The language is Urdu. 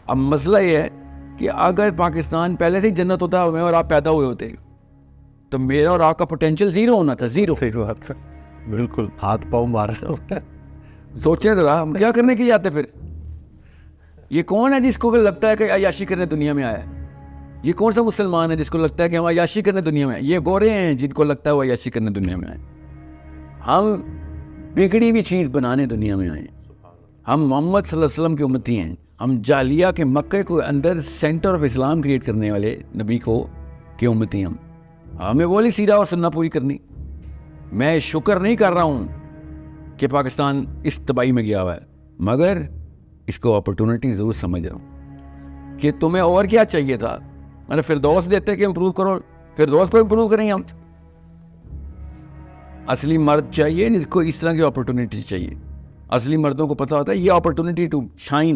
اب مسئلہ یہ ہے کہ اگر پاکستان پہلے سے ہی جنت ہوتا میں اور آپ پیدا ہوئے ہوتے تو میرا اور آپ کا پوٹینشیل زیرو ہونا تھا, زیرو. صحیح بات ہے, بالکل ہاتھ پاؤں مارا. سوچیں ذرا ہم کیا کرنے کے لیے آتے پھر. یہ کون ہے جس کو لگتا ہے کہ عیاشی کرنے دنیا میں آیا ہے؟ یہ کون سا مسلمان ہے جس کو لگتا ہے کہ ہم عیاشی کرنے دنیا میں آئے؟ یہ گورے ہیں جن کو لگتا ہے وہ عیاشی کرنے دنیا میں آئے. ہم بگڑی ہوئی چیز بنانے دنیا میں آئے. ہم محمد صلی اللہ علیہ وسلم کی امتی ہیں. ہم جالیہ کے مکے کو اندر سینٹر آف اسلام کریٹ کرنے والے نبی کو کی امتی ہیں. ہمیں وہ نہیں سیرہ اور سننا پوری کرنی. میں شکر نہیں کر رہا ہوں کہ پاکستان اس تباہی میں گیا ہوا ہے, مگر اس کو اپرچونٹی ضرور سمجھ رہا ہوں کہ تمہیں اور کیا چاہیے تھا. میں نے فردوس دیتے کہ امپروو کرو, فردوس کو امپروو کریں ہم. اصلی مرد چاہیے جس کو اس طرح کی اپرچونٹی چاہیے. اصلی مردوں کو پتہ ہوتا ہے یہ اپرچونٹی ٹو شائن